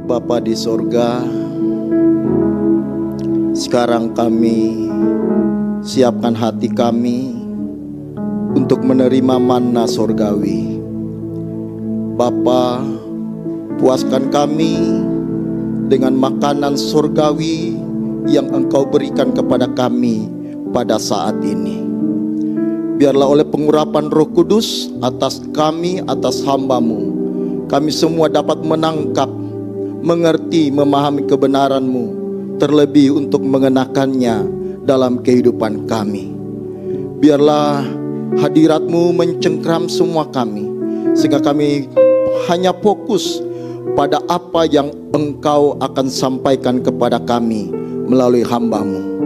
Bapa di sorga, sekarang kami siapkan hati kami untuk menerima manna sorgawi. Bapa, puaskan kami dengan makanan sorgawi yang Engkau berikan kepada kami pada saat ini. Biarlah oleh pengurapan Roh Kudus atas kami, atas hamba-Mu, kami semua dapat menangkap, mengerti, memahami kebenaran-Mu, terlebih untuk mengenakannya dalam kehidupan kami. Biarlah hadirat-Mu mencengkram semua kami, sehingga kami hanya fokus pada apa yang Engkau akan sampaikan kepada kami melalui hamba-Mu.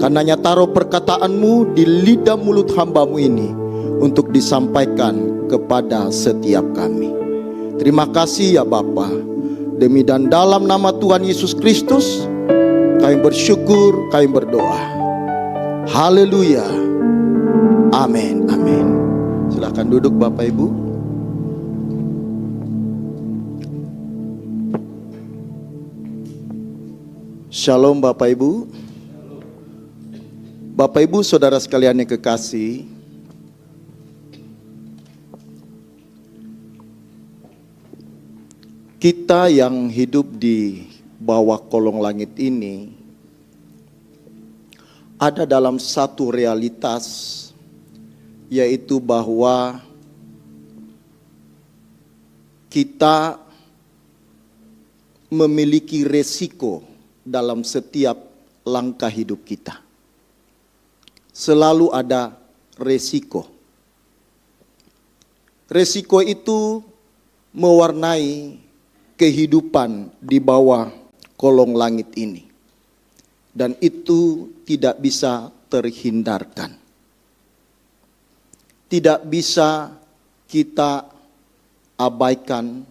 Karenanya taruh perkataan-Mu di lidah mulut hamba-Mu ini untuk disampaikan kepada setiap kami. Terima kasih ya Bapa. Demi dan dalam nama Tuhan Yesus Kristus kami bersyukur, kami berdoa. Haleluya. Amin, amin. Silakan duduk Bapak Ibu. Shalom Bapak Ibu. Bapak Ibu saudara sekalian yang kekasih, kita yang hidup di bawah kolong langit ini ada dalam satu realitas, yaitu bahwa kita memiliki resiko dalam setiap langkah hidup kita. Selalu ada resiko. Resiko itu mewarnai kehidupan di bawah kolong langit ini, dan itu tidak bisa terhindarkan, tidak bisa kita abaikan,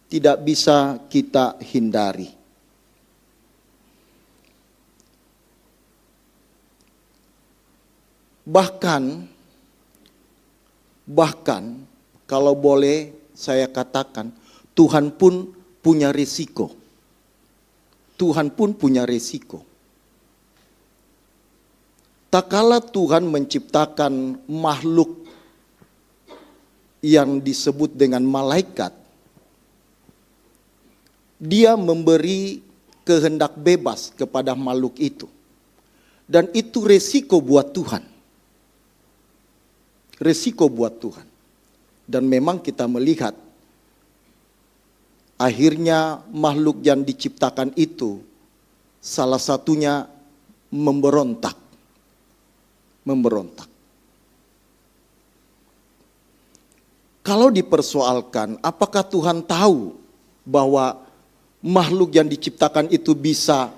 tidak bisa kita hindari. Bahkan kalau boleh saya katakan, Tuhan pun punya risiko. Tuhan pun punya risiko. Tak kala Tuhan menciptakan makhluk yang disebut dengan malaikat, Dia memberi kehendak bebas kepada makhluk itu. Dan itu resiko buat Tuhan. Resiko buat Tuhan. Dan memang kita melihat akhirnya makhluk yang diciptakan itu salah satunya memberontak. Kalau dipersoalkan, apakah Tuhan tahu bahwa makhluk yang diciptakan itu bisa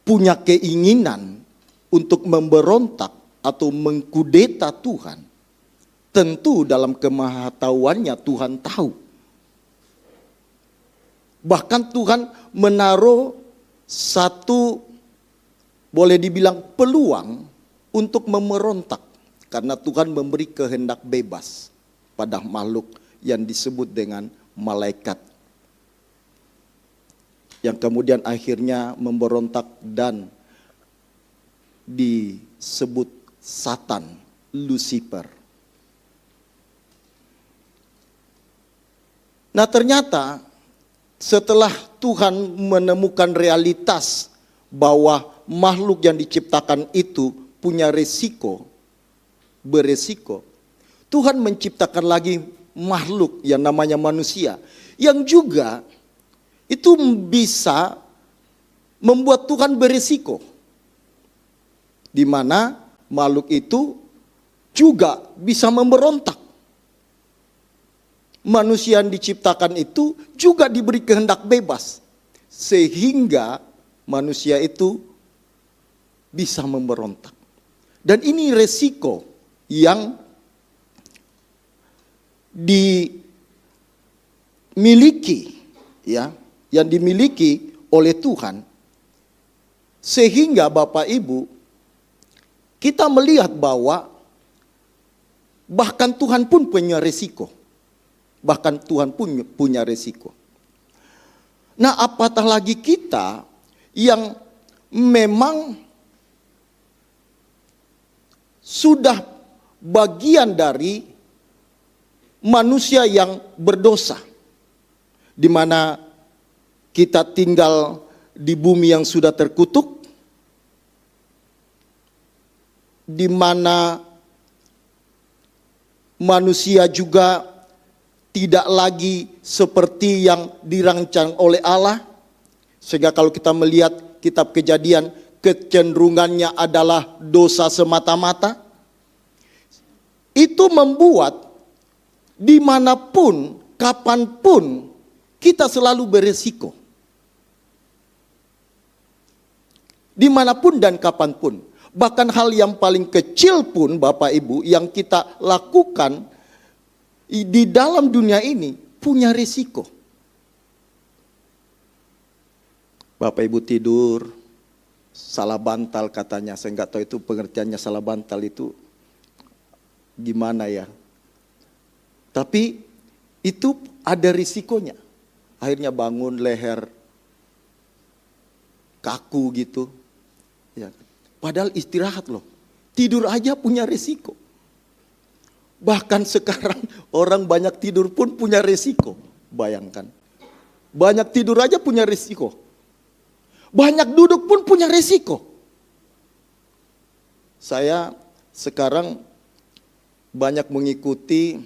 punya keinginan untuk memberontak atau mengkudeta Tuhan? Tentu dalam kemahatauannya Tuhan tahu. Bahkan Tuhan menaruh satu, boleh dibilang peluang untuk memberontak. Karena Tuhan memberi kehendak bebas pada makhluk yang disebut dengan malaikat. Yang kemudian akhirnya memberontak dan disebut Satan, Lucifer. Nah ternyata setelah Tuhan menemukan realitas bahwa makhluk yang diciptakan itu punya beresiko, Tuhan menciptakan lagi makhluk yang namanya manusia, yang juga itu bisa membuat Tuhan beresiko, di mana makhluk itu juga bisa memberontak. Manusia yang diciptakan itu juga diberi kehendak bebas, sehingga manusia itu bisa memberontak. Dan ini resiko yang dimiliki, ya, yang dimiliki oleh Tuhan, sehingga Bapak Ibu, kita melihat bahwa bahkan Tuhan pun punya resiko. Bahkan Tuhan pun punya resiko. Nah, apatah lagi kita yang memang sudah bagian dari manusia yang berdosa, di mana kita tinggal di bumi yang sudah terkutuk, di mana manusia juga tidak lagi seperti yang dirancang oleh Allah. Sehingga kalau kita melihat kitab Kejadian, kecenderungannya adalah dosa semata-mata. Itu membuat dimanapun, kapanpun, kita selalu beresiko. Dimanapun dan kapanpun. Bahkan hal yang paling kecil pun Bapak Ibu yang kita lakukan di dalam dunia ini punya risiko. Bapak Ibu tidur, salah bantal katanya. Saya nggak tahu itu pengertiannya salah bantal itu gimana ya. Tapi itu ada risikonya. Akhirnya bangun leher kaku gitu. Ya. Padahal istirahat loh. Tidur aja punya risiko. Bahkan sekarang orang banyak tidur pun punya risiko. Bayangkan. Banyak tidur aja punya risiko. Banyak duduk pun punya risiko. Saya sekarang banyak mengikuti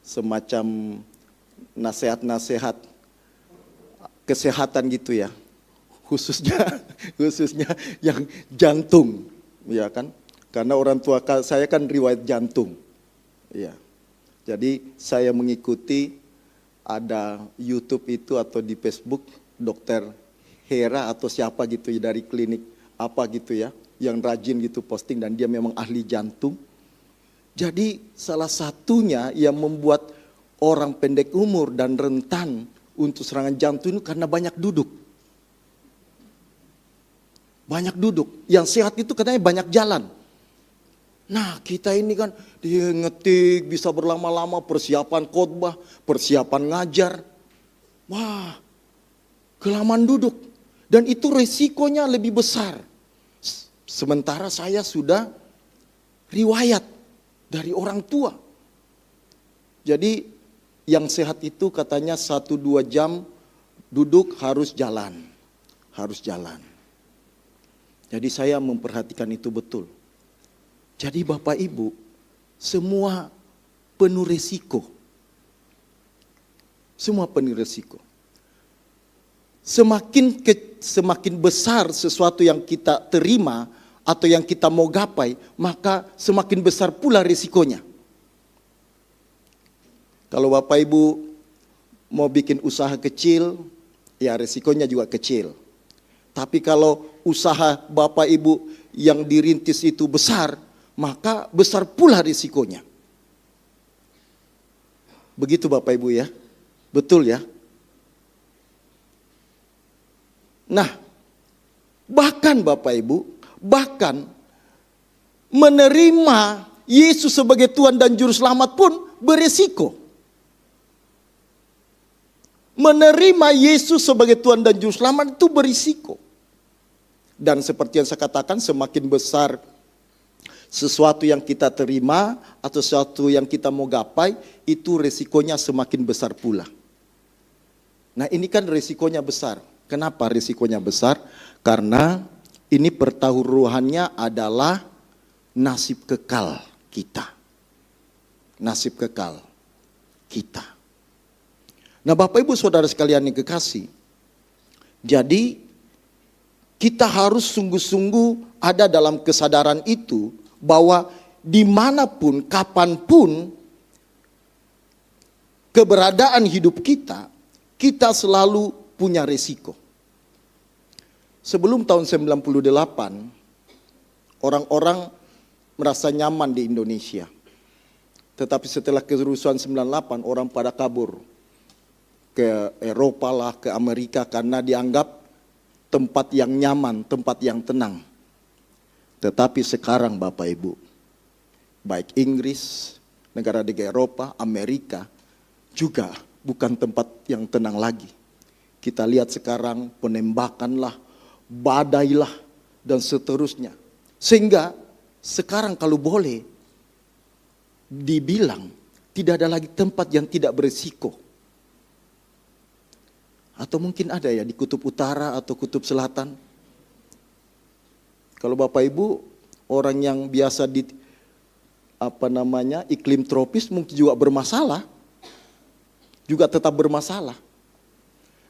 semacam nasihat-nasihat kesehatan gitu ya. Khususnya yang jantung, ya kan? Karena orang tua saya kan riwayat jantung. Ya. Jadi saya mengikuti ada YouTube itu atau di Facebook Dokter Hera atau siapa gitu ya, dari klinik apa gitu ya, yang rajin gitu posting, dan dia memang ahli jantung. Jadi salah satunya yang membuat orang pendek umur dan rentan untuk serangan jantung itu karena banyak duduk. Banyak duduk. Yang sehat itu katanya banyak jalan. Nah, kita ini kan dia ngetik bisa berlama-lama, persiapan khotbah, persiapan ngajar. Wah, kelamaan duduk. Dan itu resikonya lebih besar. Sementara saya sudah riwayat dari orang tua. Jadi yang sehat itu katanya 1-2 jam duduk harus jalan. Harus jalan. Jadi saya memperhatikan itu betul. Jadi Bapak Ibu, semua penuh resiko. Semua penuh resiko. Semakin besar sesuatu yang kita terima atau yang kita mau gapai, maka semakin besar pula resikonya. Kalau Bapak Ibu mau bikin usaha kecil, ya resikonya juga kecil. Tapi kalau usaha Bapak Ibu yang dirintis itu besar, maka besar pula risikonya. Begitu Bapak Ibu ya. Betul ya. Nah, bahkan Bapak Ibu, bahkan menerima Yesus sebagai Tuhan dan Juru Selamat pun beresiko. Menerima Yesus sebagai Tuhan dan Juru Selamat itu berisiko. Dan seperti yang saya katakan, semakin besar sesuatu yang kita terima atau sesuatu yang kita mau gapai, itu resikonya semakin besar pula. Nah, ini kan resikonya besar. Kenapa resikonya besar? Karena ini pertaruhannya adalah nasib kekal kita. Nasib kekal kita. Nah, Bapak Ibu Saudara sekalian yang kekasih, jadi kita harus sungguh-sungguh ada dalam kesadaran itu bahwa dimanapun, kapanpun keberadaan hidup kita, kita selalu punya resiko. Sebelum tahun 98, orang-orang merasa nyaman di Indonesia. Tetapi setelah kerusuhan 98, orang pada kabur ke Eropa lah, ke Amerika, karena dianggap tempat yang nyaman, tempat yang tenang. Tetapi sekarang Bapak Ibu, baik Inggris, negara-negara Eropa, Amerika, juga bukan tempat yang tenang lagi. Kita lihat sekarang penembakan lah, badai lah, dan seterusnya. Sehingga sekarang kalau boleh dibilang tidak ada lagi tempat yang tidak berisiko. Atau mungkin ada ya di kutub utara atau kutub selatan. Kalau Bapak Ibu orang yang biasa di iklim tropis mungkin juga bermasalah. Juga tetap bermasalah.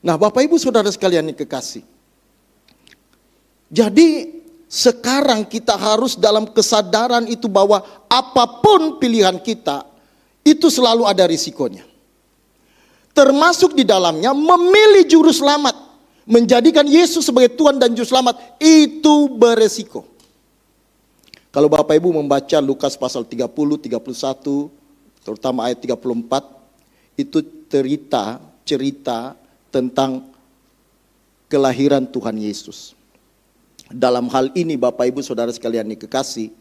Nah, Bapak Ibu Saudara sekalian yang kekasih. Jadi sekarang kita harus dalam kesadaran itu bahwa apapun pilihan kita itu selalu ada risikonya. Termasuk di dalamnya memilih juru selamat, menjadikan Yesus sebagai Tuhan dan Juru Selamat, itu beresiko. Kalau Bapak Ibu membaca Lukas pasal 30, 31, terutama ayat 34, itu cerita tentang kelahiran Tuhan Yesus. Dalam hal ini Bapak Ibu Saudara sekalian yang kekasih,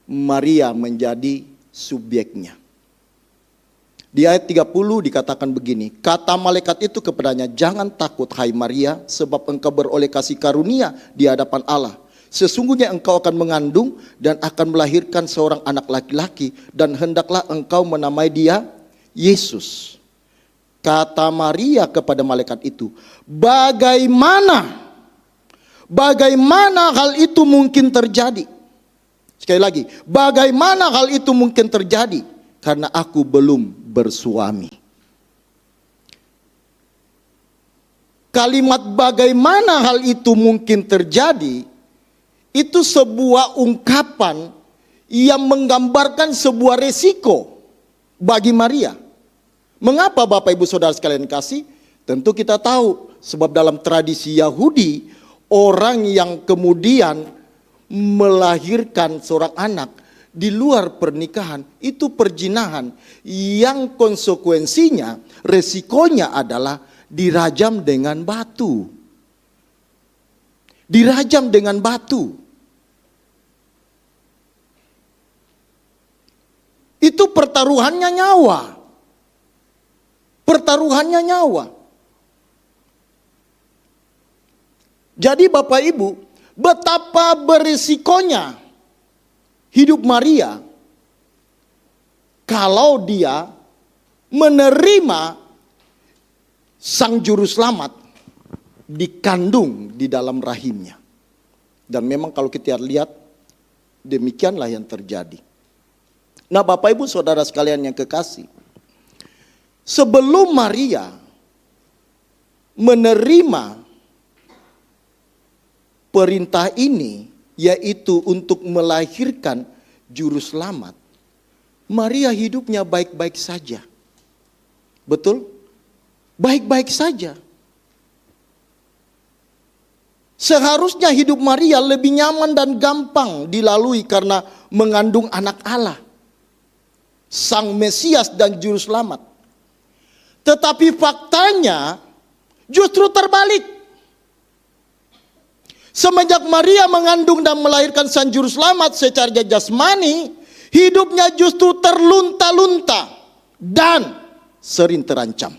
Maria menjadi subjeknya. Di ayat 30 dikatakan begini, kata malaikat itu kepadanya, jangan takut hai Maria, sebab engkau beroleh kasih karunia di hadapan Allah. Sesungguhnya engkau akan mengandung dan akan melahirkan seorang anak laki-laki, dan hendaklah engkau menamai dia Yesus. Kata Maria kepada malaikat itu, bagaimana hal itu mungkin terjadi? Sekali lagi, bagaimana hal itu mungkin terjadi? Karena aku belum bersuami. Kalimat bagaimana hal itu mungkin terjadi, itu sebuah ungkapan yang menggambarkan sebuah resiko bagi Maria. Mengapa Bapak Ibu Saudara sekalian kasih? Tentu kita tahu, sebab dalam tradisi Yahudi, orang yang kemudian melahirkan seorang anak di luar pernikahan itu perzinahan yang konsekuensinya, resikonya adalah dirajam dengan batu. Dirajam dengan batu. Itu pertaruhannya nyawa. Pertaruhannya nyawa. Jadi Bapak Ibu, betapa berisikonya hidup Maria kalau dia menerima sang juru selamat dikandung di dalam rahimnya. Dan memang kalau kita lihat demikianlah yang terjadi. Nah, Bapak Ibu Saudara sekalian yang kekasih, sebelum Maria menerima perintah ini, yaitu untuk melahirkan juru selamat, Maria hidupnya baik-baik saja. Betul? Baik-baik saja. Seharusnya hidup Maria lebih nyaman dan gampang dilalui karena mengandung anak Allah, Sang Mesias dan Juru Selamat. Tetapi faktanya justru terbalik. Semenjak Maria mengandung dan melahirkan Sang Juru Selamat secara jasmani, hidupnya justru terlunta-lunta dan sering terancam.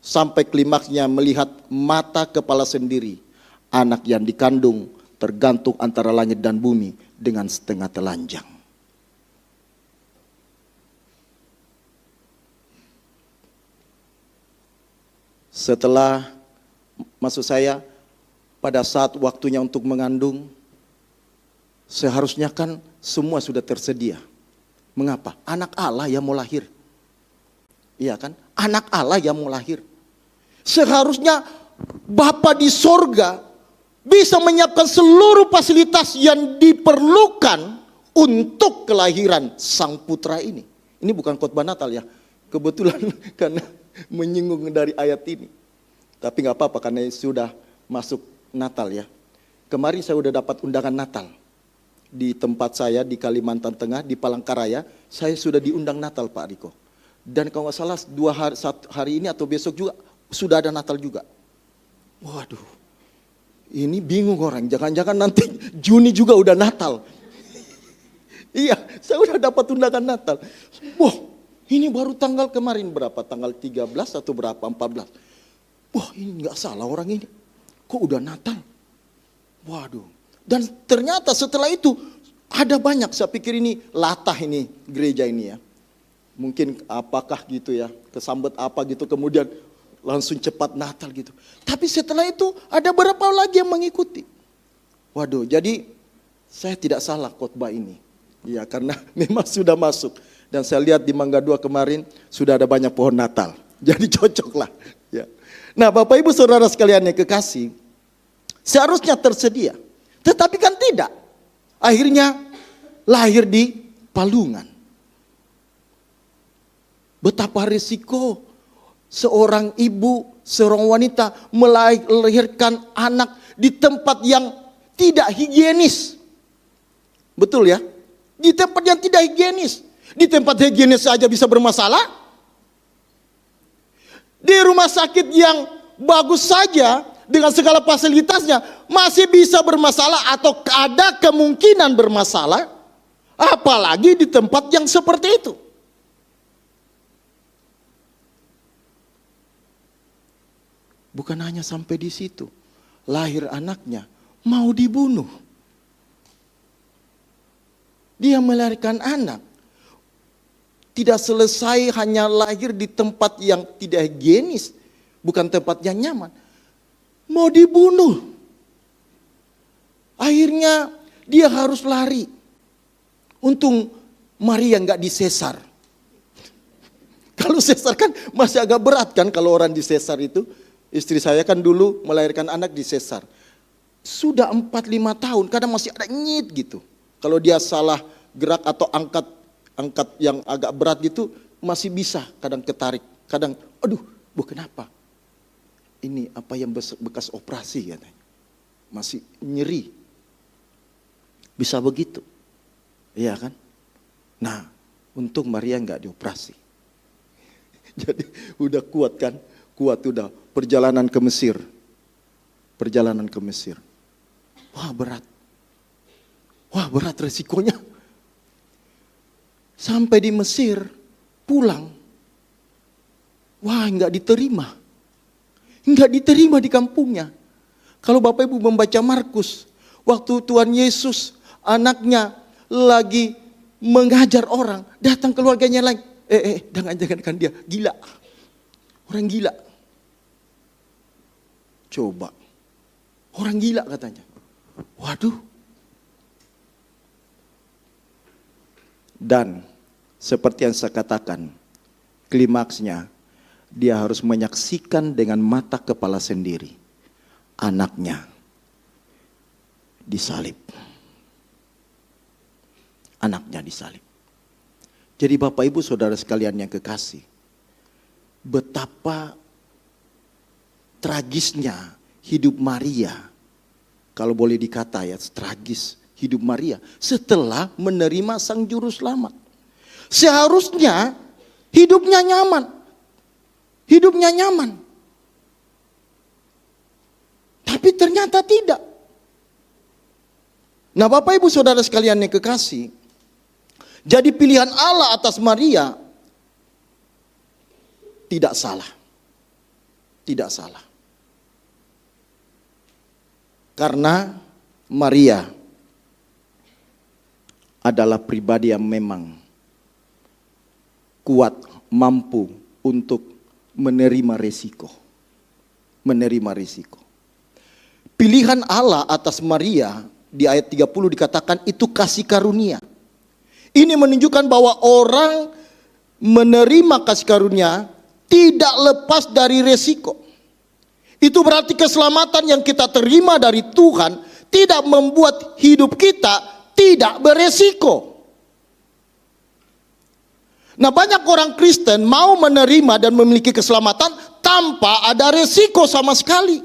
Sampai klimaksnya melihat mata kepala sendiri, anak yang dikandung tergantung antara langit dan bumi dengan setengah telanjang. Setelah, maksud saya, pada saat waktunya untuk mengandung, seharusnya kan semua sudah tersedia. Mengapa? Anak Allah yang mau lahir. Iya kan? Anak Allah yang mau lahir. Seharusnya Bapa di sorga bisa menyiapkan seluruh fasilitas yang diperlukan untuk kelahiran sang putra ini. Ini bukan khotbah Natal ya. Kebetulan karena menyinggung dari ayat ini. Tapi gak apa-apa karena sudah masuk Natal ya. Kemarin saya udah dapat undangan Natal. Di tempat saya di Kalimantan Tengah, di Palangkaraya, saya sudah diundang Natal Pak Riko. Dan kalau gak salah hari ini atau besok juga sudah ada Natal juga. Waduh, ini bingung orang, jangan-jangan nanti Juni juga udah Natal. Iya, saya udah dapat undangan Natal. Wah, Ini baru tanggal kemarin berapa? Tanggal 13 atau berapa? 14. Wah, ini nggak salah orang ini. Kok udah Natal? Waduh. Dan ternyata setelah itu ada banyak, saya pikir ini latah ini gereja ini ya. Mungkin apakah gitu ya, kesambet apa gitu, kemudian langsung cepat Natal gitu. Tapi setelah itu ada berapa lagi yang mengikuti. Waduh, jadi saya tidak salah khotbah ini. Ya, karena memang sudah masuk. Dan saya lihat di Mangga 2 kemarin sudah ada banyak pohon Natal. Jadi cocok lah. Ya. Nah, Bapak Ibu Saudara sekalian yang kekasih, seharusnya tersedia. Tetapi kan tidak. Akhirnya lahir di palungan. Betapa risiko seorang ibu, seorang wanita melahirkan anak di tempat yang tidak higienis. Betul ya? Di tempat yang tidak higienis. Di tempat higienis saja bisa bermasalah. Di rumah sakit yang bagus saja dengan segala fasilitasnya masih bisa bermasalah atau ada kemungkinan bermasalah. Apalagi di tempat yang seperti itu. Bukan hanya sampai di situ. Lahir anaknya mau dibunuh. Dia melahirkan anak. Tidak selesai hanya lahir di tempat yang tidak higienis. Bukan tempat yang nyaman. Mau dibunuh. Akhirnya dia harus lari. Untung Maria nggak disesar. Kalau sesar kan masih agak berat kan kalau orang disesar itu. Istri saya kan dulu melahirkan anak disesar. Sudah 4-5 tahun kadang masih ada nyit gitu. Kalau dia salah gerak atau angkat yang agak berat gitu masih bisa kadang ketarik. Kadang aduh, kenapa? Ini apa yang bekas operasi katanya. Masih nyeri. Bisa begitu. Iya kan? Nah, untung Maria nggak dioperasi. Jadi udah kuat kan? Kuat udah perjalanan ke Mesir. Perjalanan ke Mesir. Wah berat. Wah berat resikonya. Sampai di Mesir, pulang. Wah nggak diterima. Nggak diterima di kampungnya. Kalau Bapak Ibu membaca Markus, waktu Tuhan Yesus anaknya lagi mengajar orang, datang keluarganya lain. Jangan dia, gila. Orang gila. Coba. Orang gila katanya. Waduh. Dan seperti yang saya katakan, klimaksnya dia harus menyaksikan dengan mata kepala sendiri. Anaknya disalib. Anaknya disalib. Jadi Bapak Ibu Saudara sekalian yang kekasih, betapa tragisnya hidup Maria, kalau boleh dikata ya, tragis hidup Maria setelah menerima Sang Juru Selamat. Seharusnya hidupnya nyaman. Hidupnya nyaman. Tapi ternyata tidak. Nah Bapak Ibu Saudara sekalian yang kekasih, jadi pilihan Allah atas Maria tidak salah. Tidak salah. Karena Maria adalah pribadi yang memang kuat, mampu untuk menerima risiko. Menerima risiko. Pilihan Allah atas Maria di ayat 30 dikatakan itu kasih karunia. Ini menunjukkan bahwa orang menerima kasih karunia tidak lepas dari resiko. Itu berarti keselamatan yang kita terima dari Tuhan tidak membuat hidup kita tidak beresiko. Nah banyak orang Kristen mau menerima dan memiliki keselamatan tanpa ada resiko sama sekali.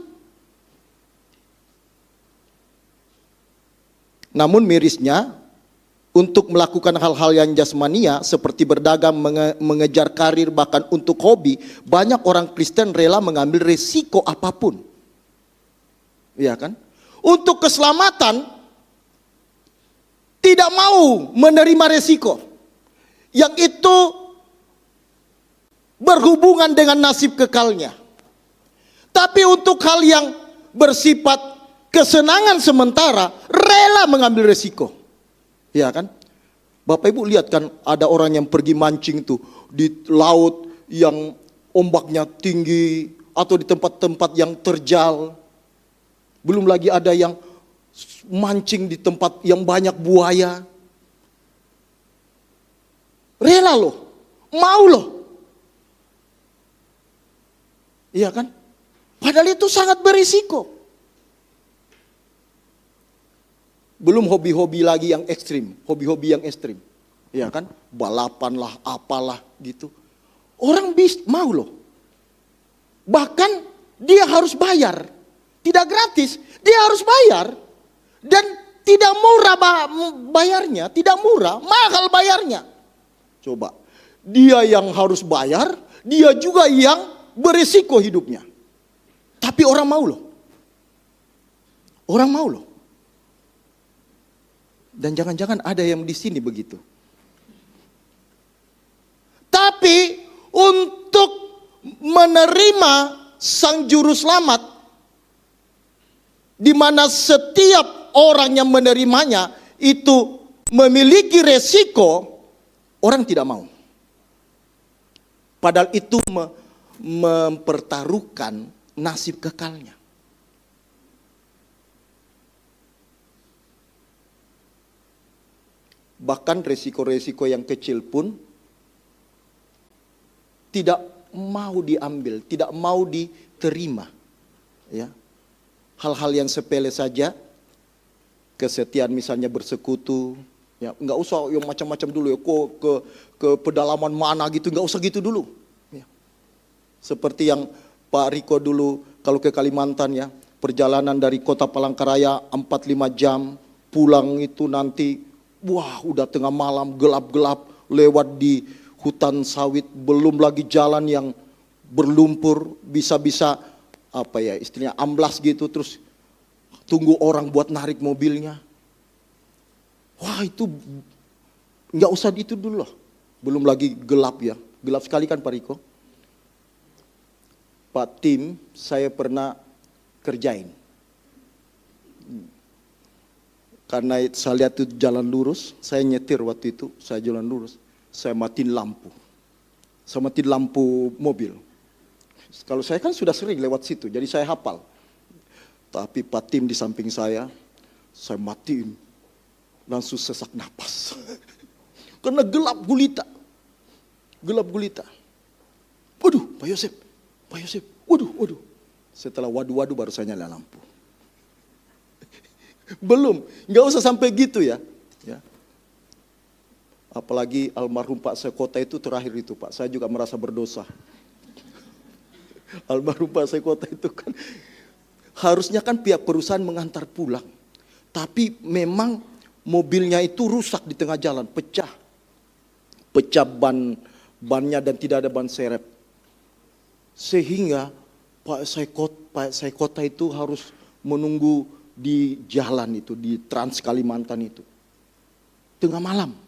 Namun mirisnya, untuk melakukan hal-hal yang jasmania seperti berdagang, mengejar karir, bahkan untuk hobi, banyak orang Kristen rela mengambil resiko apapun. Iya kan? Untuk keselamatan tidak mau menerima resiko. Yang itu berhubungan dengan nasib kekalnya. Tapi untuk hal yang bersifat kesenangan sementara, rela mengambil resiko. Ya kan? Bapak Ibu lihat kan, ada orang yang pergi mancing tuh di laut yang ombaknya tinggi atau di tempat-tempat yang terjal. Belum lagi ada yang mancing di tempat yang banyak buaya. Rela loh, mau loh. Iya kan? Padahal itu sangat berisiko. Belum hobi-hobi lagi yang ekstrim, hobi-hobi yang ekstrim. Ya kan? Balapan lah, apalah gitu. Orang mau loh. Bahkan dia harus bayar. Tidak gratis, dia harus bayar. Dan tidak murah bayarnya, tidak murah, mahal bayarnya. Coba, dia yang harus bayar, dia juga yang berisiko hidupnya. Tapi orang mau loh. Orang mau loh. Dan jangan-jangan ada yang di sini begitu. Tapi untuk menerima Sang Juru Selamat, di mana setiap orang yang menerimanya itu memiliki resiko, orang tidak mau. Padahal itu mempertaruhkan nasib kekalnya. Bahkan resiko-resiko yang kecil pun tidak mau diambil, tidak mau diterima. Ya. Hal-hal yang sepele saja, kesetiaan misalnya bersekutu, ya nggak usah yang macam-macam dulu ya, kok ke pedalaman mana gitu, nggak usah gitu dulu. Ya. Seperti yang Pak Riko dulu kalau ke Kalimantan ya, perjalanan dari kota Palangkaraya 4-5 jam, pulang itu nanti wah udah tengah malam, gelap-gelap, lewat di hutan sawit, belum lagi jalan yang berlumpur, bisa-bisa apa ya istilahnya amblas gitu, terus tunggu orang buat narik mobilnya. Wah itu nggak usah itu dulu loh, belum lagi gelap ya, gelap sekali kan Pak Riko. Pak Tim, saya pernah kerjain. Karena saya lihat itu jalan lurus, saya nyetir waktu itu, saya jalan lurus, saya matiin lampu. Saya matiin lampu mobil. Kalau saya kan sudah sering lewat situ, jadi saya hafal. Tapi Pak Tim di samping saya matiin, langsung sesak napas. Karena gelap gulita. Gelap gulita. Waduh, Pak Yosep, waduh. Setelah waduh baru saya nyala lampu. Belum, nggak usah sampai gitu ya. Apalagi almarhum Pak Sekota itu terakhir itu Pak, saya juga merasa berdosa. Almarhum Pak Sekota itu kan harusnya kan pihak perusahaan mengantar pulang, tapi memang mobilnya itu rusak di tengah jalan, pecah bannya dan tidak ada ban serep, sehingga Pak Sekota itu harus menunggu di jalan itu, di Trans Kalimantan itu, tengah malam.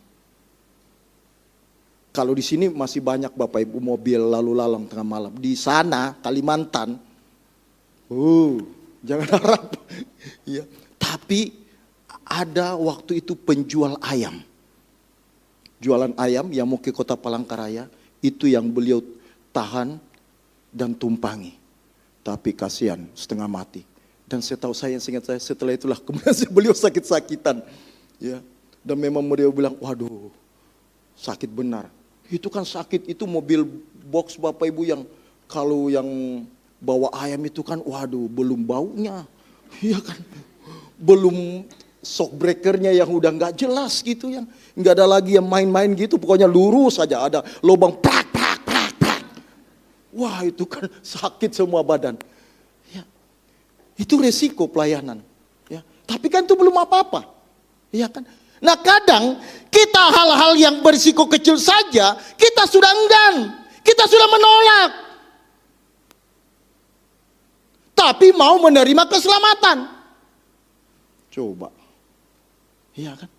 Kalau di sini masih banyak Bapak Ibu mobil lalu lalang tengah malam. Di sana Kalimantan, jangan harap. Ya, tapi ada waktu itu penjual ayam, jualan ayam yang mau ke kota Palangkaraya, itu yang beliau tahan dan tumpangi. Tapi kasihan, setengah mati. Dan setahu saya, seingat saya, setelah itulah kemudian beliau sakit-sakitan. Ya. Dan memang beliau bilang, waduh, sakit benar. Itu kan sakit, itu mobil box Bapak Ibu yang kalau yang bawa ayam itu kan, waduh, belum baunya. Iya kan, belum shock breakernya yang udah nggak jelas gitu, yang nggak ada lagi yang main-main gitu, pokoknya lurus saja, ada lubang prak. Wah itu kan sakit semua badan. Itu resiko pelayanan, ya. Tapi kan itu belum apa-apa, ya kan? Nah kadang kita hal-hal yang berisiko kecil saja kita sudah enggan, kita sudah menolak, tapi mau menerima keselamatan. Coba, iya kan?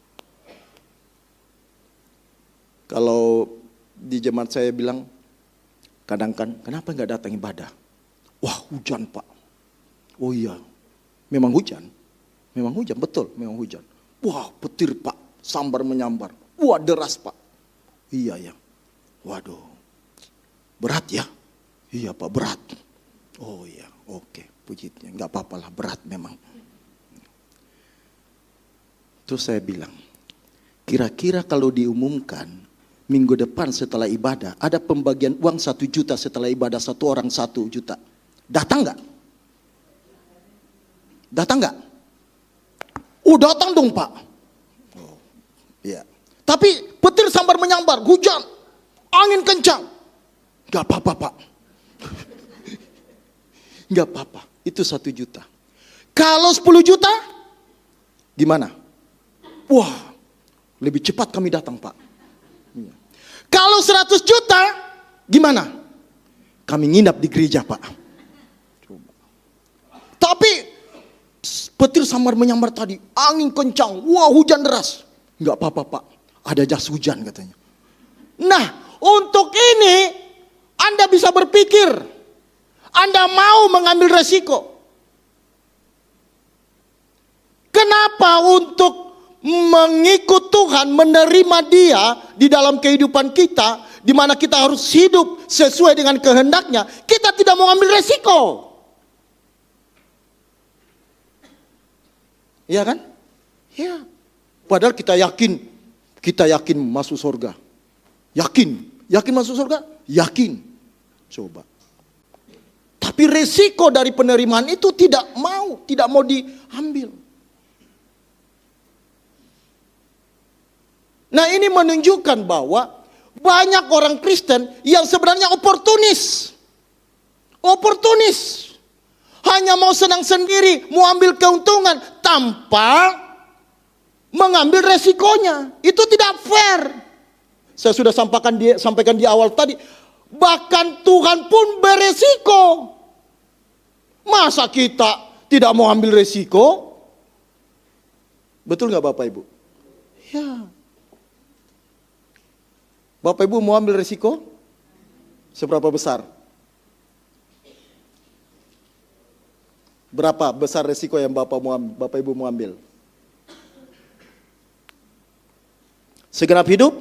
Kalau di jemaat saya bilang Kadang kan, kenapa nggak datang ibadah? Wah, hujan Pak. Oh iya, memang hujan. Memang hujan, betul, memang hujan. Wah, petir Pak, sambar menyambar. Wah, deras Pak. Iya ya. Waduh, berat ya? Iya Pak, berat. Oh iya, oke, pujinya. Nggak apa-apa lah, berat memang. Terus saya bilang, kira-kira kalau diumumkan minggu depan setelah ibadah ada pembagian uang 1 juta setelah ibadah, 1 orang 1 juta. Datang nggak? Datang nggak? Oh datang dong Pak. Oh, iya. Tapi petir sambar menyambar, hujan, angin kencang. Nggak apa-apa Pak. Nggak apa-apa. Itu 1 juta. Kalau 10 juta, gimana? Wah, lebih cepat kami datang Pak. Kalau 100 juta, gimana? Kami nginap di gereja Pak. Coba. Tapi petir sambar menyambar tadi, angin kencang, wah hujan deras. Enggak apa-apa Pak, ada jas hujan katanya. Nah, untuk ini Anda bisa berpikir, Anda mau mengambil resiko. Kenapa untuk mengikut Tuhan, menerima Dia di dalam kehidupan kita, di mana kita harus hidup sesuai dengan kehendaknya, kita tidak mau ambil resiko. Iya kan? Ya. Padahal kita yakin masuk surga. Yakin masuk surga? Yakin. Coba. Tapi resiko dari penerimaan itu tidak mau diambil. Nah ini menunjukkan bahwa banyak orang Kristen yang sebenarnya oportunis. Hanya mau senang sendiri, mau ambil keuntungan tanpa mengambil resikonya. Itu tidak fair. Saya sudah sampaikan di awal tadi, bahkan Tuhan pun beresiko. Masa kita tidak mau ambil resiko? Betul nggak Bapak Ibu? Ya. Bapak Ibu mau ambil resiko? Seberapa besar? Berapa besar resiko yang Bapak Ibu mau ambil? Segenap hidup?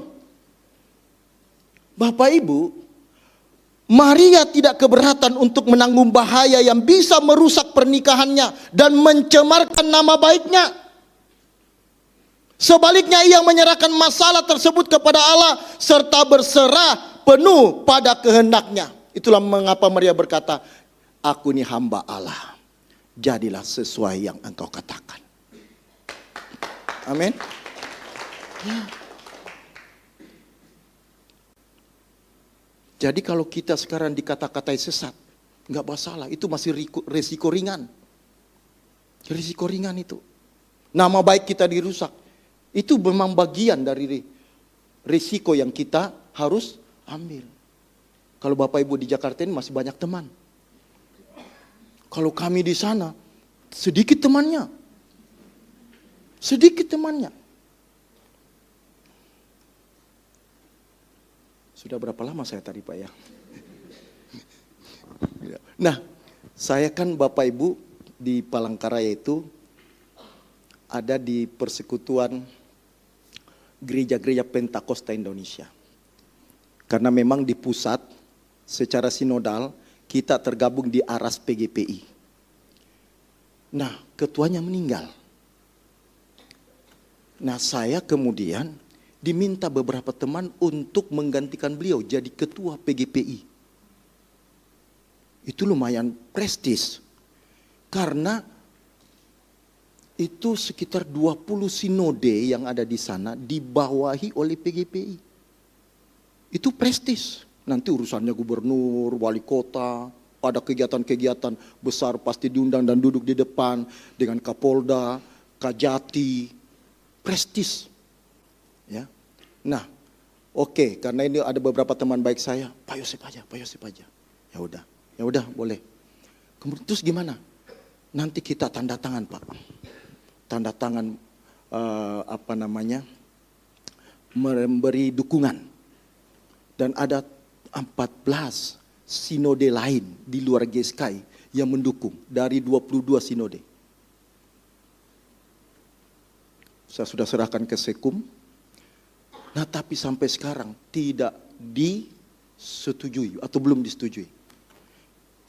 Bapak Ibu, Maria tidak keberatan untuk menanggung bahaya yang bisa merusak pernikahannya dan mencemarkan nama baiknya. Sebaliknya ia menyerahkan masalah tersebut kepada Allah serta berserah penuh pada kehendaknya. Itulah mengapa Maria berkata, aku ini hamba Allah. Jadilah sesuai yang engkau katakan. Amin. Ya. Jadi kalau kita sekarang dikata-katai sesat, nggak masalah. Itu masih resiko ringan. Risiko ringan itu. Nama baik kita dirusak. Itu memang bagian dari risiko yang kita harus ambil. Kalau Bapak Ibu di Jakarta ini masih banyak teman. Kalau kami di sana, sedikit temannya. Sudah berapa lama saya tadi Pak ya? Nah, saya kan Bapak Ibu di Palangkaraya itu ada di persekutuan gereja-gereja Pentakosta Indonesia. Karena memang di pusat secara sinodal kita tergabung di Aras PGPI. Nah, ketuanya meninggal. Nah, saya kemudian diminta beberapa teman untuk menggantikan beliau jadi ketua PGPI. Itu lumayan prestis. Karena itu sekitar 20 sinode yang ada di sana dibawahi oleh PGPI. Itu prestis. Nanti urusannya gubernur, wali kota, ada kegiatan-kegiatan besar pasti diundang dan duduk di depan dengan Kapolda, Kajati, prestis. Ya. Nah, oke, karena ini ada beberapa teman baik saya, Pak Yosep aja. Ya udah, boleh. Kemudian terus gimana? Nanti kita tanda tangan Pak. Tanda tangan memberi dukungan. Dan ada 14 sinode lain di luar GSKI yang mendukung dari 22 sinode. Saya sudah serahkan ke Sekum. Nah, tapi sampai sekarang tidak disetujui atau belum disetujui.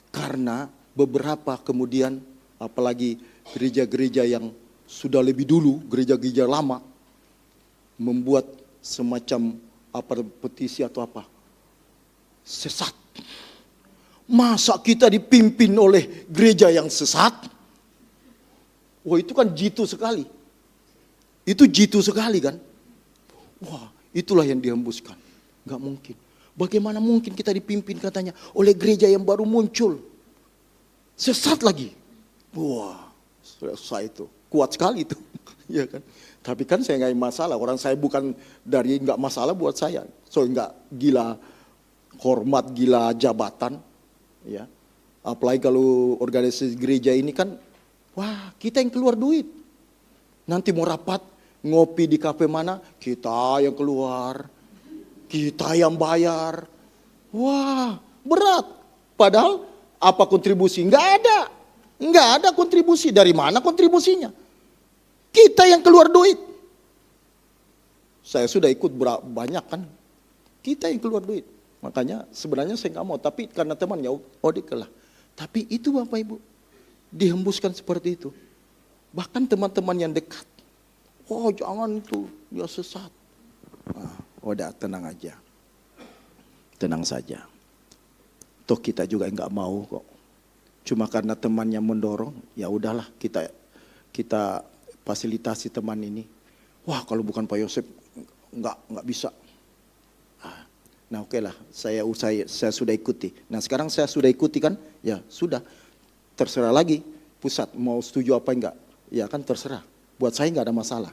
Karena beberapa kemudian, apalagi gereja-gereja yang sudah lebih dulu, gereja-gereja lama, membuat semacam petisi atau apa, sesat. Masa kita dipimpin oleh gereja yang sesat? Wah, itu kan jitu sekali. Itu jitu sekali kan? Wah, itulah yang dihembuskan. Gak mungkin. Bagaimana mungkin kita dipimpin katanya oleh gereja yang baru muncul? Sesat lagi. Wah, selesai itu. Kuat sekali itu. Ya kan? Tapi kan saya gak masalah. Orang saya bukan dari gak masalah buat saya. So gak gila hormat, gila jabatan. Ya. Apalagi kalau organisasi gereja ini kan, wah, kita yang keluar duit. Nanti mau rapat, ngopi di kafe mana, kita yang keluar, kita yang bayar. Wah, berat. Padahal apa kontribusi? Enggak ada kontribusi. Dari mana kontribusinya? Kita yang keluar duit. Saya sudah ikut banyak kan. Kita yang keluar duit. Makanya sebenarnya saya nggak mau, tapi karena temannya lah. Tapi itu Bapak Ibu, dihembuskan seperti itu. Bahkan teman-teman yang dekat, oh jangan itu, dia sesat. Nah, udah tenang aja, tenang saja. Toh kita juga nggak mau kok. Cuma karena temannya mendorong, ya udahlah kita fasilitasi teman ini. Wah kalau bukan Pak Yosef nggak bisa. Nah oke lah, saya sudah ikuti. Nah sekarang saya sudah ikuti kan, ya sudah. Terserah lagi pusat mau setuju apa enggak, ya kan terserah. Buat saya nggak ada masalah.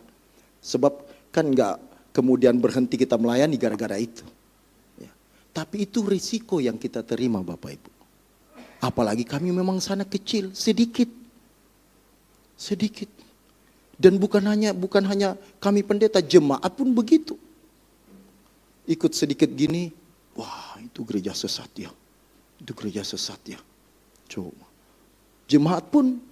Sebab kan nggak kemudian berhenti kita melayani gara-gara itu. Ya. Tapi itu risiko yang kita terima Bapak Ibu. Apalagi kami memang sana kecil, sedikit. Dan bukan hanya kami pendeta, jemaat pun begitu. Ikut sedikit gini, wah itu gereja sesat ya. Itu gereja sesat ya. Coba. Jemaat pun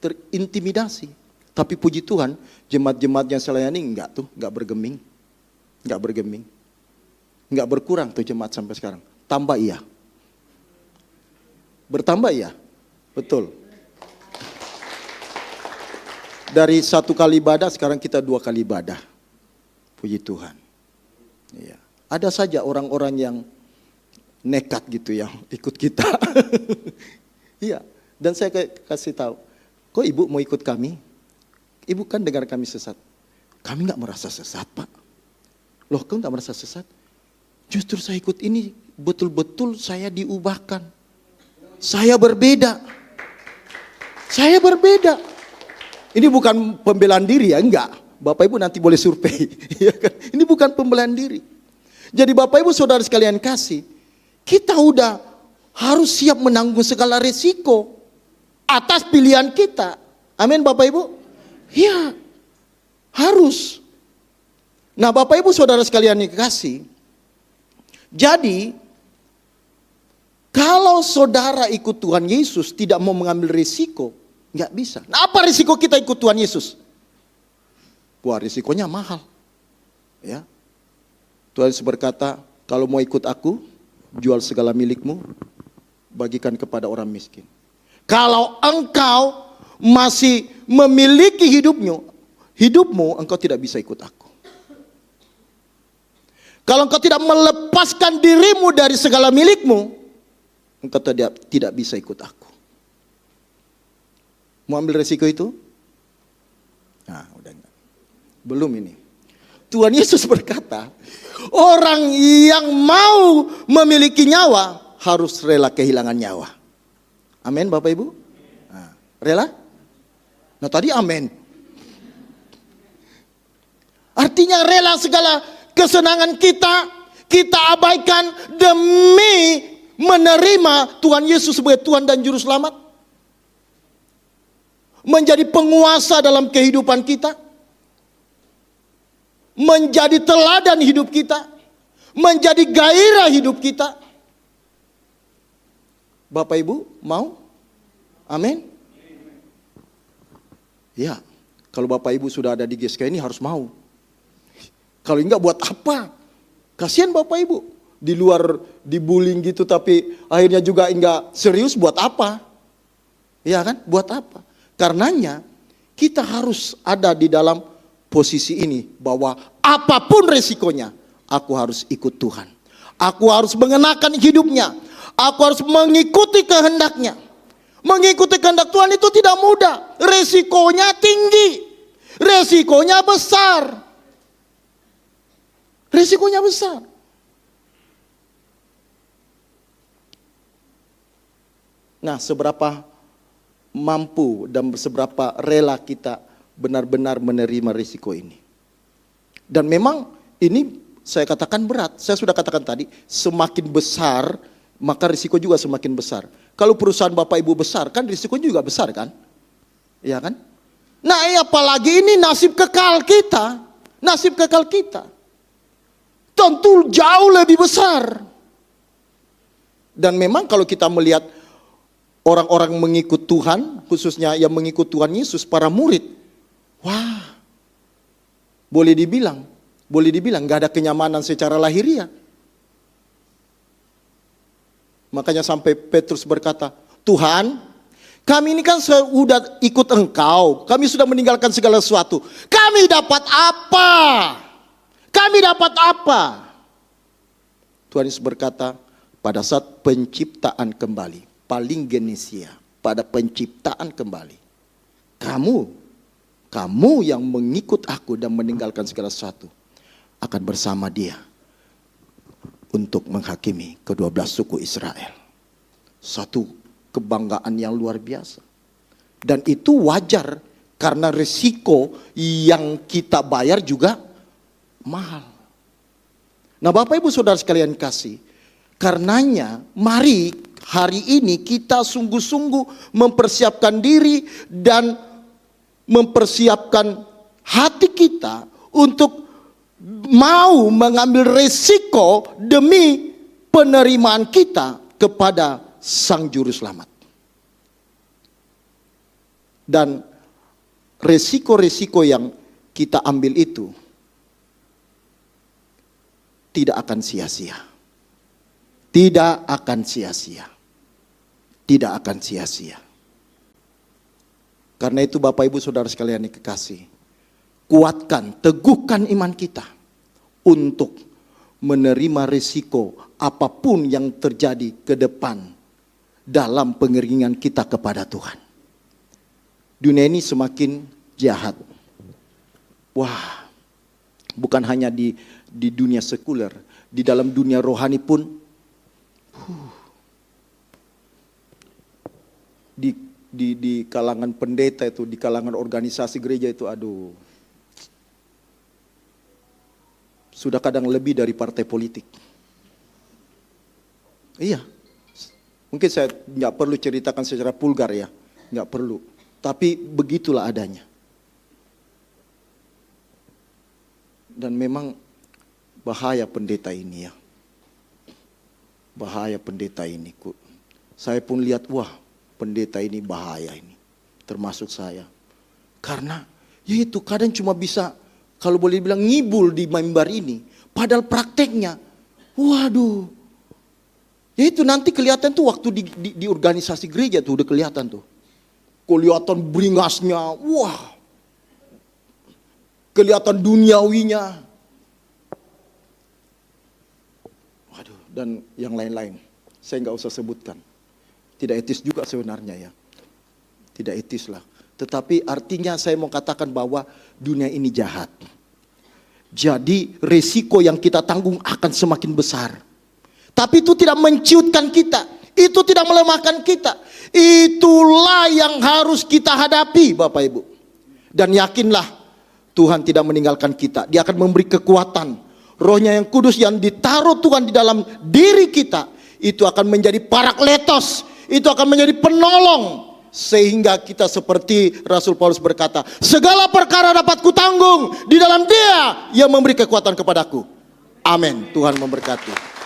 terintimidasi. Tapi puji Tuhan, jemaat-jemaat yang saya layani enggak bergeming. Enggak berkurang tuh jemaat sampai sekarang. Tambah iya. Bertambah iya. Betul. Dari 1 kali ibadah sekarang kita 2 kali ibadah. Puji Tuhan. Iya. Ada saja orang-orang yang nekat gitu yang ikut kita. Iya. Dan saya kasih tahu, kok ibu mau ikut kami? Ibu kan dengar kami sesat. Kami nggak merasa sesat Pak. Loh kau nggak merasa sesat? Justru saya ikut ini betul-betul saya diubahkan. Saya berbeda. Ini bukan pembelaan diri ya, enggak. Bapak Ibu nanti boleh survei. Ini bukan pembelaan diri. Jadi Bapak Ibu saudara sekalian kasih, kita udah harus siap menanggung segala resiko atas pilihan kita. Amin Bapak Ibu? Ya, harus. Nah Bapak Ibu saudara sekalian dikasih, jadi kalau saudara ikut Tuhan Yesus tidak mau mengambil risiko, nggak bisa. Nah apa risiko kita ikut Tuhan Yesus? Wah risikonya mahal. Ya. Tuhan Yesus berkata, kalau mau ikut aku, jual segala milikmu, bagikan kepada orang miskin. Kalau engkau masih memiliki hidupmu, engkau tidak bisa ikut aku. Kalau engkau tidak melepaskan dirimu dari segala milikmu, engkau tidak bisa ikut aku. Mau ambil resiko itu? Nah, udah enggak. Belum ini. Tuhan Yesus berkata, orang yang mau memiliki nyawa harus rela kehilangan nyawa. Amin Bapak Ibu? Nah, rela? Nah tadi amin. Artinya rela segala kesenangan kita abaikan demi menerima Tuhan Yesus sebagai Tuhan dan Juru Selamat. Menjadi penguasa dalam kehidupan kita. Menjadi teladan hidup kita. menjadi gairah hidup kita. Bapak Ibu mau? Amin. Ya, kalau Bapak Ibu sudah ada di GSK ini harus mau. Kalau enggak buat apa? Kasihan Bapak Ibu. Di luar dibullying gitu tapi akhirnya juga enggak serius, buat apa? Ya kan? Buat apa? Karenanya kita harus ada di dalam posisi ini bahwa apapun resikonya, aku harus ikut Tuhan. Aku harus mengenakan hidupnya. Aku harus mengikuti kehendaknya. Mengikuti kehendak Tuhan itu tidak mudah. Resikonya tinggi. Resikonya besar. Resikonya besar. Nah, seberapa mampu dan seberapa rela kita benar-benar menerima risiko ini. Dan memang ini saya katakan berat. Saya sudah katakan tadi, semakin besar maka risiko juga semakin besar. Kalau perusahaan Bapak Ibu besar kan risikonya juga besar kan? Iya kan? Nah, apalagi ini nasib kekal kita. Nasib kekal kita tentu jauh lebih besar. Dan memang kalau kita melihat orang-orang mengikut Tuhan, khususnya yang mengikut Tuhan Yesus, para murid, wah, boleh dibilang gak ada kenyamanan secara lahiriah. Makanya sampai Petrus berkata, Tuhan, kami ini kan sudah ikut Engkau, kami sudah meninggalkan segala sesuatu. Kami dapat apa? Kami dapat apa? Tuhan Yesus berkata, pada saat penciptaan kembali, paling genesia, pada penciptaan kembali, kamu yang mengikut aku dan meninggalkan segala sesuatu akan bersama dia untuk menghakimi ke-12 suku Israel. Satu kebanggaan yang luar biasa. Dan itu wajar karena risiko yang kita bayar juga mahal. Nah, Bapak Ibu Saudara sekalian kasih, karenanya mari hari ini kita sungguh-sungguh mempersiapkan diri dan mempersiapkan hati kita untuk mau mengambil resiko demi penerimaan kita kepada Sang Juru Selamat. Dan resiko-resiko yang kita ambil itu tidak akan sia-sia. Tidak akan sia-sia. Tidak akan sia-sia. Karena itu Bapak Ibu Saudara sekalian yang kekasih, kuatkan, teguhkan iman kita untuk menerima risiko apapun yang terjadi ke depan dalam pengeringan kita kepada Tuhan. Dunia ini semakin jahat. Wah, bukan hanya di dunia sekuler, di dalam dunia rohani pun di kalangan pendeta itu, di kalangan organisasi gereja itu, aduh, sudah kadang lebih dari partai politik. Iya, mungkin saya nggak perlu ceritakan secara vulgar ya, nggak perlu. Tapi begitulah adanya. Dan memang bahaya pendeta ini ya. Bahaya pendeta ini. Saya pun lihat, wah, pendeta ini bahaya ini. Termasuk saya. Karena ya itu kadang cuma bisa, kalau boleh dibilang, ngibul di mimbar ini. Padahal prakteknya, waduh. Ya itu nanti kelihatan tuh waktu di organisasi gereja tuh udah kelihatan tuh. Kelihatan beringasnya, wah. Kelihatan duniawinya. Waduh, dan yang lain-lain. Saya nggak usah sebutkan. Tidak etis juga sebenarnya ya. Tidak etis lah. Tetapi artinya saya mau katakan bahwa dunia ini jahat. Jadi resiko yang kita tanggung akan semakin besar. Tapi itu tidak menciutkan kita. Itu tidak melemahkan kita. Itulah yang harus kita hadapi Bapak Ibu. Dan yakinlah Tuhan tidak meninggalkan kita. Dia akan memberi kekuatan. Rohnya yang kudus yang ditaruh Tuhan di dalam diri kita. Itu akan menjadi parakletos. Itu akan menjadi penolong. Sehingga kita seperti Rasul Paulus berkata, segala perkara dapat kutanggung di dalam Dia yang memberi kekuatan kepadaku. Amin. Tuhan memberkati.